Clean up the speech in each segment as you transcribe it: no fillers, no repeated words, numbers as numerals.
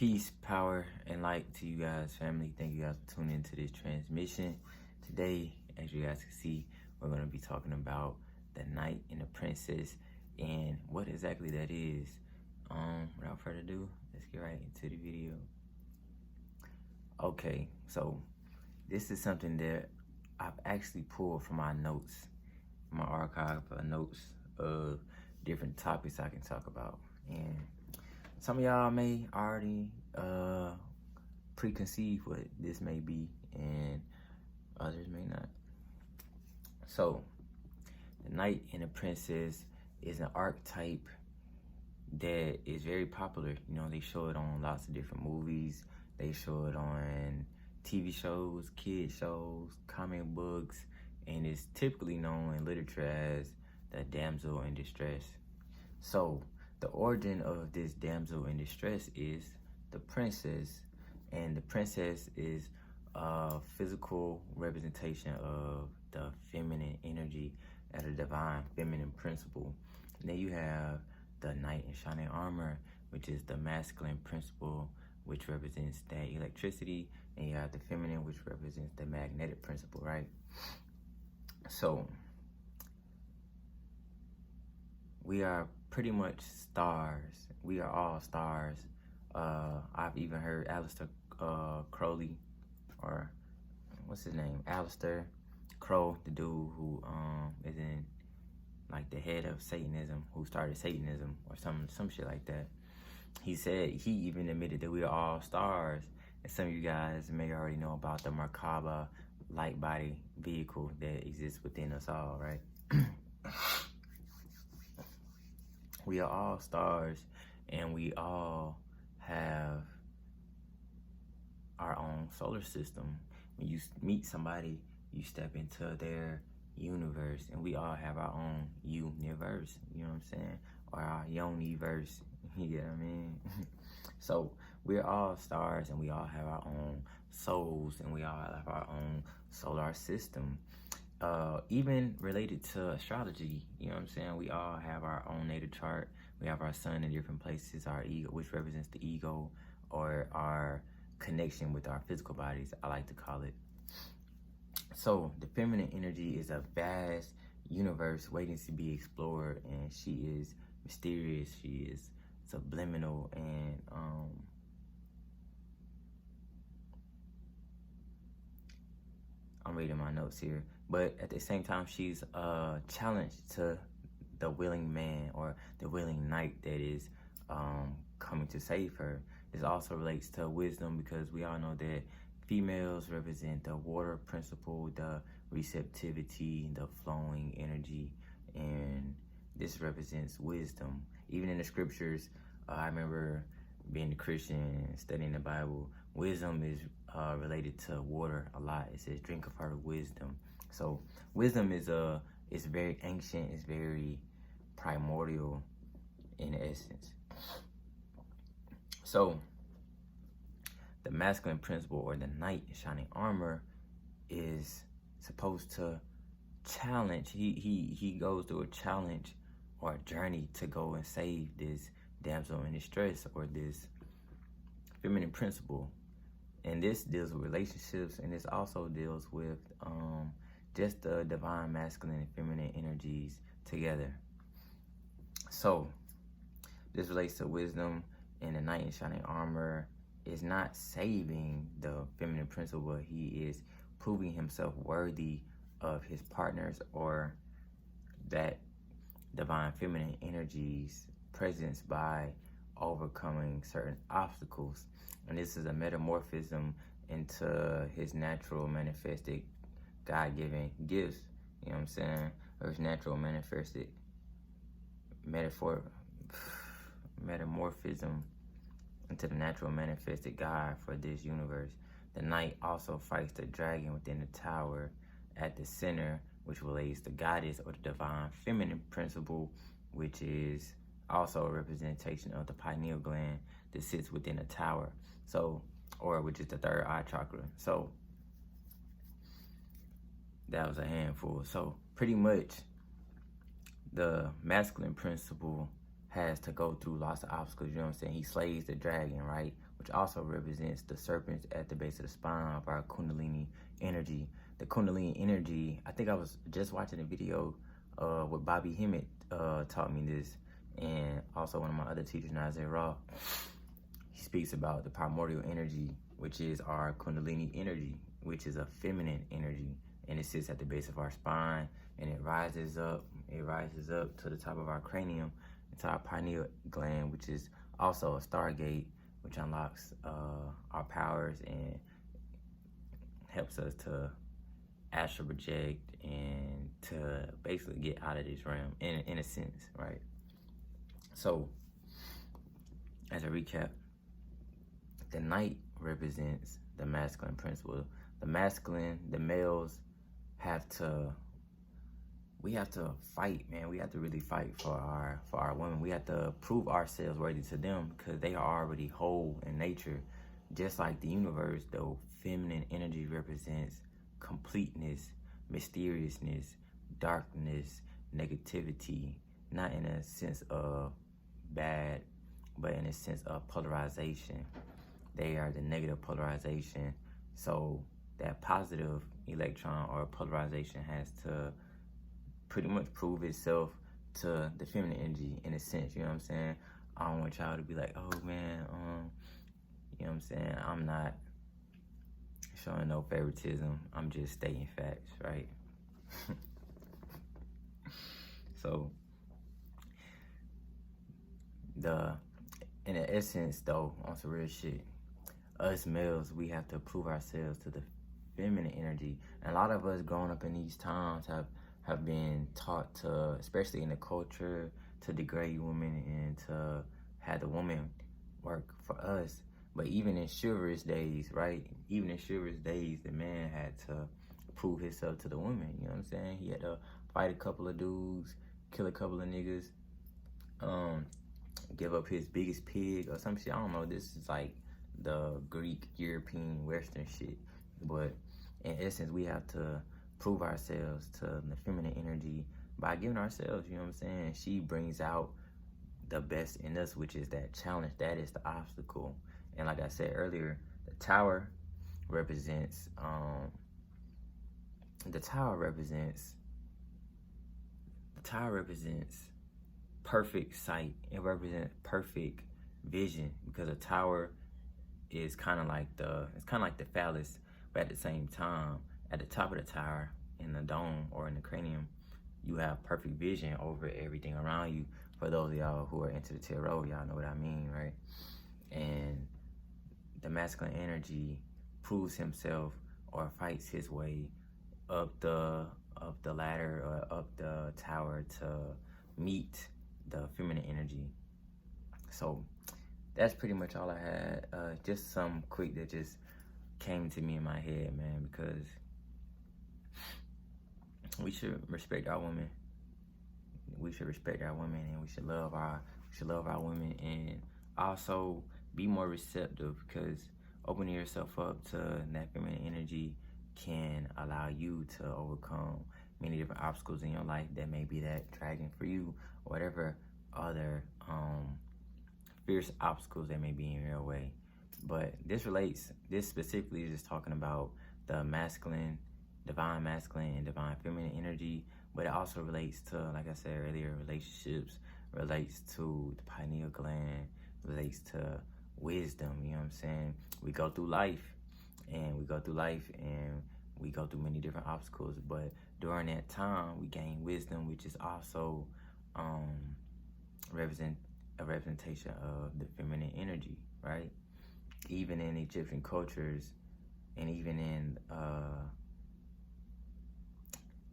Peace, power, and light to you guys, family. Thank you guys for tuning into this transmission. Today, as you guys can see, we're going to be talking about the knight and the princess and what exactly that is. Without further ado, let's get right into the video. Okay, so this is something that I've actually pulled from my notes, my archive of notes of different topics I can talk about. And some of y'all may already preconceive what this may be, and others may not. So, the knight and the princess is an archetype that is very popular. You know, they show it on lots of different movies. They show it on TV shows, kid shows, comic books, and it's typically known in literature as the damsel in distress. So, the origin of this damsel in distress is the princess, and the princess is a physical representation of the feminine energy at a divine feminine principle. And then you have the knight in shining armor, which is the masculine principle, which represents that electricity, and you have the feminine, which represents the magnetic principle, right? So, we are pretty much stars. We are all stars. I've even heard Aleister Crowley, or what's his name? Aleister Crow, the dude who is in like the head of Satanism, who started Satanism or some shit like that. He said, he even admitted that we are all stars. And some of you guys may already know about the Merkaba light body vehicle that exists within us all, right? We are all stars, and we all have our own solar system. When you meet somebody, you step into their universe, and we all have our own universe, you know what I'm saying? Or our yoni-verse, you get what I mean? So, we're all stars, and we all have our own souls, and we all have our own solar system. Even related to astrology, you know what I'm saying? We all have our own natal chart. We have our sun in different places, our ego, which represents the ego, or our connection with our physical bodies, I like to call it. So the feminine energy is a vast universe waiting to be explored, and she is mysterious, she is subliminal, and I'm reading my notes here, but at the same time, she's a challenge to the willing man or the willing knight that is coming to save her. This also relates to wisdom, because we all know that females represent the water principle, the receptivity, the flowing energy, and this represents wisdom. Even in the scriptures, I remember being a Christian and studying the Bible, wisdom is related to water a lot. It says, drink of her wisdom. So wisdom is very ancient, it's very primordial in essence. So the masculine principle, or the knight in shining armor, is supposed to challenge. He goes through a challenge or a journey to go and save this damsel in distress, or this feminine principle. And this deals with relationships, and this also deals with just the divine masculine and feminine energies together. So this relates to wisdom, and the knight in shining armor is not saving the feminine principle, but he is proving himself worthy of his partners, or that divine feminine energies presence, by overcoming certain obstacles. And this is a metamorphism into his natural manifested God-given gifts, you know what I'm saying? Or his natural manifested metamorphism into the natural manifested God for this universe. The knight also fights the dragon within the tower at the center, which relates the goddess, or the divine feminine principle, which is also a representation of the pineal gland that sits within a tower. So, or which is the third eye chakra. So that was a handful. So pretty much the masculine principle has to go through lots of obstacles, you know what I'm saying? He slays the dragon, right? Which also represents the serpents at the base of the spine of our Kundalini energy. The Kundalini energy, I think I was just watching a video with Bobby Hemmett taught me this, and also one of my other teachers, Nazir Raw. He speaks about the primordial energy, which is our Kundalini energy, which is a feminine energy, and it sits at the base of our spine, and it rises up to the top of our cranium, to our pineal gland, which is also a stargate, which unlocks our powers and helps us to astral project and to basically get out of this realm in a sense, right? So, as a recap, the knight represents the masculine principle. The masculine, the males we have to fight, man. We have to really fight for our women. We have to prove ourselves worthy to them because they are already whole in nature. Just like the universe, though, feminine energy represents completeness, mysteriousness, darkness, negativity, not in a sense of bad, but in a sense of polarization. They are the negative polarization. So that positive electron or polarization has to pretty much prove itself to the feminine energy in a sense, you know what I'm saying? I don't want y'all to be like, oh man, you know what I'm saying? I'm not showing no favoritism. I'm just stating facts, right? So, in the essence though, on some real shit, us males, we have to prove ourselves to the feminine energy. And a lot of us growing up in these times have been taught to, especially in the culture, to degrade women and to have the woman work for us. But even in chivalrous days, right? Even in chivalrous days, the man had to prove himself to the woman, you know what I'm saying? He had to fight a couple of dudes, kill a couple of niggas, give up his biggest pig or some shit. I don't know, this is like the Greek, European, Western shit. But in essence, we have to prove ourselves to the feminine energy by giving ourselves, you know what I'm saying? She brings out the best in us, which is that challenge. That is the obstacle. And like I said earlier, the tower represents perfect sight. It represents perfect vision, because a tower is kind of like the phallus, but at the same time, at the top of the tower, in the dome or in the cranium, you have perfect vision over everything around you. For those of y'all who are into the tarot, y'all know what I mean, right? And the masculine energy proves himself or fights his way up the ladder or up the tower to meet the feminine energy. So that's pretty much all I had. Just some quick that just came to me in my head, man, because we should respect our women. We should respect our women, and we should love our women, and also be more receptive, because opening yourself up to that feminine energy can allow you to overcome many different obstacles in your life that may be that dragon for you, or whatever other fierce obstacles that may be in your way. But this specifically is just talking about the masculine, divine masculine and divine feminine energy, but it also relates to, like I said earlier, relationships, relates to the pineal gland, relates to wisdom, you know what I'm saying? We go through life and we go through many different obstacles, but during that time we gain wisdom, which is also a representation of the feminine energy, right? Even in Egyptian cultures, and even in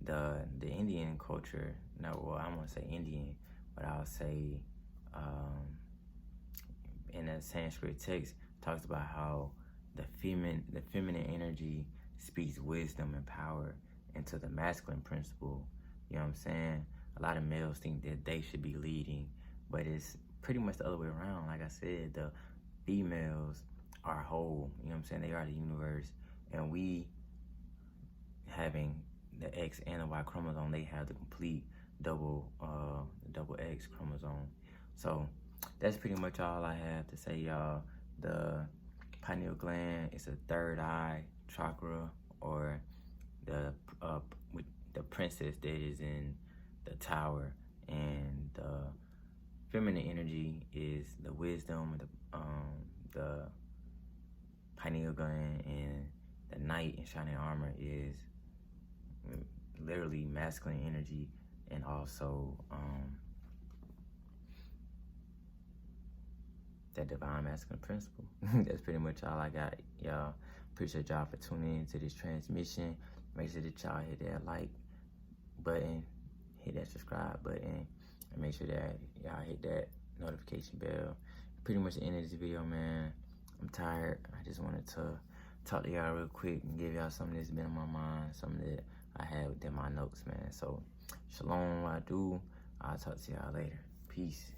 the Indian culture, I don't want to say Indian, but I'll say in a Sanskrit text, talks about how the feminine energy speaks wisdom and power into the masculine principle. You know what I'm saying? A lot of males think that they should be leading, but it's pretty much the other way around. Like I said, the females are whole, you know what I'm saying? They are the universe, and we, having the X and the Y chromosome, they have the complete double X chromosome. So that's pretty much all I have to say, y'all. The pineal gland is a third eye chakra, or the princess that is in the tower, and the feminine energy is the wisdom, the pineal gland, and the knight in shining armor is literally masculine energy, and also that divine masculine principle. That's pretty much all I got, y'all. Appreciate y'all for tuning into this transmission. Make sure that y'all hit that like button, hit that subscribe button, and make sure that y'all hit that notification bell. Pretty much the end of this video, man. I'm tired. I just wanted to talk to y'all real quick and give y'all something that's been on my mind, something that I had within my notes, man. So, shalom, Wadu. I'll talk to y'all later. Peace.